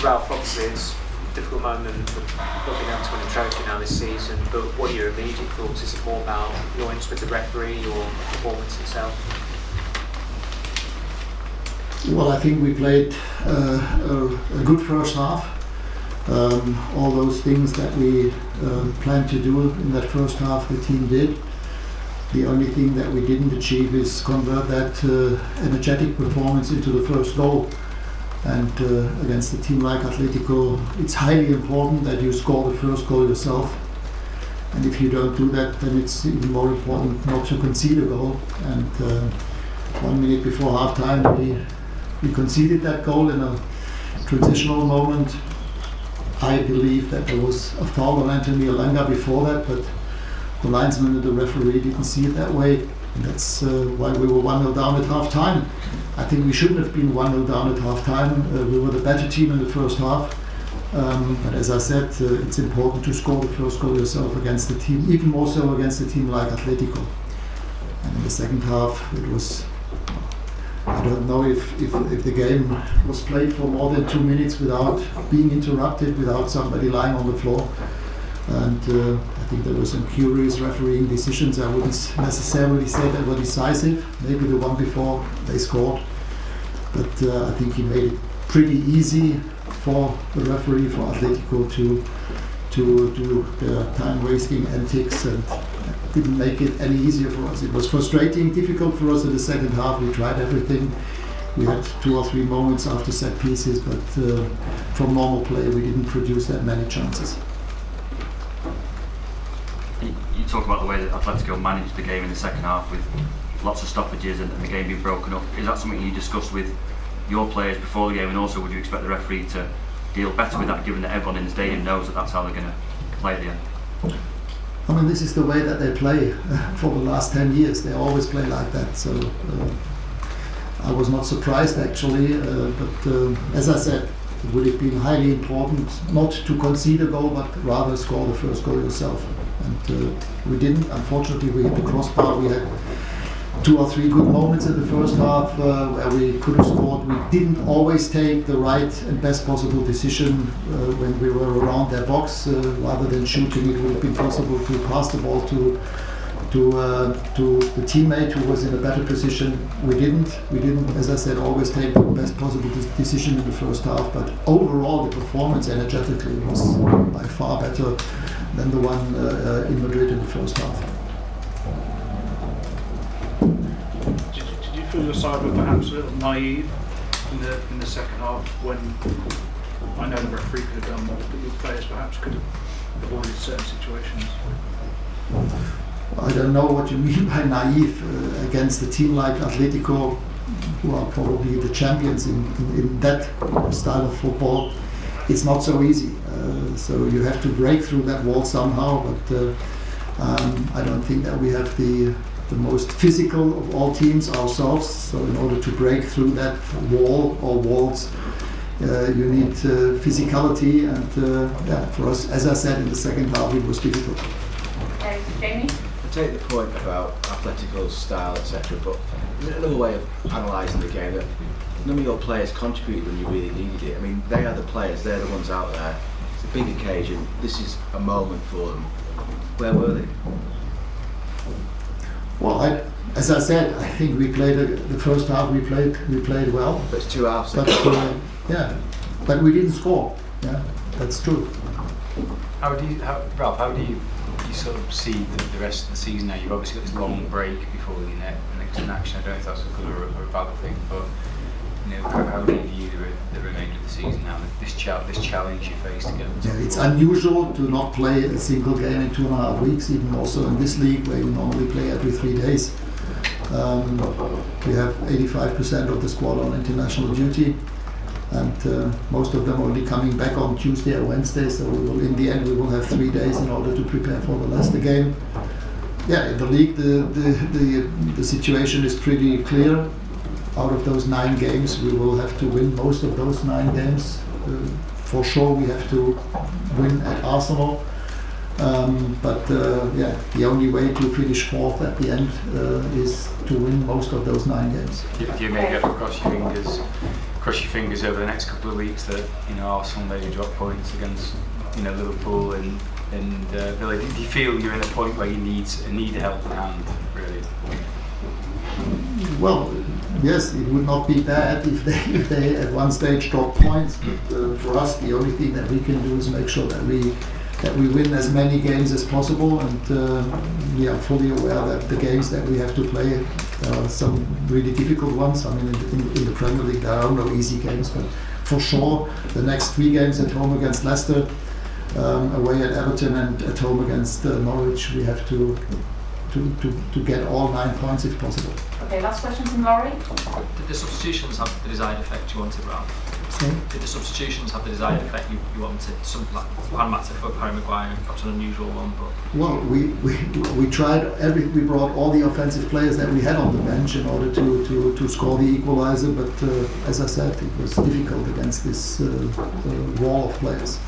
Ralf, obviously it's a difficult moment for not being able to win a trophy now this season, but what are your immediate thoughts? Is it more about your interest with the referee or performance itself? Well, I think we played a good first half. All those things that we planned to do in that first half, the team did. The only thing that we didn't achieve is convert that energetic performance into the first goal. And against a team like Atletico, it's highly important that you score the first goal yourself. And if you don't do that, then it's even more important not to concede a goal. And 1 minute before half time, we conceded that goal in a transitional moment. I believe that there was a foul on Anthony Elanga before that, but the linesman and the referee didn't see it that way. And that's why we were 1-0 down at half time. I think we shouldn't have been 1-0 down at half time. We were the better team in the first half. But as I said, it's important to score the first goal yourself against a team, even more so against a team like Atletico. And in the second half, it was, I don't know if the game was played for more than 2 minutes without being interrupted, without somebody lying on the floor. And I think there were some curious refereeing decisions. I wouldn't necessarily say they were decisive. Maybe the one before they scored. But I think he made it pretty easy for the referee, for Atletico to do their time-wasting antics, and didn't make it any easier for us. It was frustrating, difficult for us in the second half. We tried everything. We had 2 or 3 moments after set pieces, but from normal play we didn't produce that many chances. You talk about the way that Atletico managed the game in the second half with lots of stoppages and the game being broken up. Is that something you discussed with your players before the game, and also would you expect the referee to deal better with that, given that everyone in the stadium knows that that's how they're going to play at the end? I mean, this is the way that they play for the last 10 years. They always play like that. So I was not surprised actually, but as I said, it would have been highly important not to concede a goal, but rather score the first goal yourself. And we didn't. Unfortunately, we hit the crossbar. We had 2 or 3 good moments in the first half where we could have scored. We didn't always take the right and best possible decision when we were around their box. Rather than shooting, it would have been possible to pass the ball to the teammate who was in a better position. We didn't, as I said, always take the best possible decision in the first half. But overall, the performance energetically was by far better than the one in Madrid in the first half. Did you feel your side were perhaps a little naive in the second half, when I know the referee could have done more, but your players perhaps could have avoided certain situations? I don't know what you mean by naive against a team like Atletico, who are probably the champions in that style of football. It's not so easy. So you have to break through that wall somehow, but I don't think that we have the most physical of all teams ourselves. So in order to break through that wall or walls, you need physicality, and for us, as I said, in the second half it was difficult. Jamie? I take the point about Atletico's style, etc., but is it another way of analysing the game that none of your players contributed when you really needed it? I mean, they are the players, they're the ones out there. It's a big occasion, this is a moment for them. Where were they? Well, as I said, I think we played the first half. We played well. But it's 2 halves. But but we didn't score. Yeah, that's true. Ralf, how do you sort of see the rest of the season now? You've obviously got this long break before the next action. I don't know if that's a good or a bad thing, but how do you view the remainder of the season now? This challenge you face to go. Yeah, it's unusual to not play a single game in 2.5 weeks, even also in this league where you normally play every 3 days. We have 85% of the squad on international duty, and most of them only coming back on Tuesday or Wednesday. So in the end, we will have 3 days in order to prepare for the Leicester game. Yeah, in the league, the situation is pretty clear. Out of those 9 games, we will have to win most of those 9 games. For sure, we have to win at Arsenal. But the only way to finish 4th at the end is to win most of those 9 games. Do you maybe have to cross your fingers cross your fingers over the next couple of weeks that Arsenal maybe drop points against Liverpool and Villa. Do you feel you're in a point where you need a helping hand, really? Well, yes, it would not be bad if they at one stage drop points. But for us, the only thing that we can do is make sure that we win as many games as possible, and we are fully aware that the games that we have to play are some really difficult ones. I mean, in the Premier League there are no easy games, but for sure the next 3 games at home against Leicester, away at Everton, and at home against Norwich, we have to get all 9 points if possible. Okay, last question from Laurie. Did the substitutions have the desired effect you wanted, Ralph? Sorry? Did the substitutions have the desired effect you wanted? Something like Juan Mata for Harry Maguire, perhaps an unusual one, but... Well, we tried we brought all the offensive players that we had on the bench in order to score the equaliser, but as I said, it was difficult against this wall of players.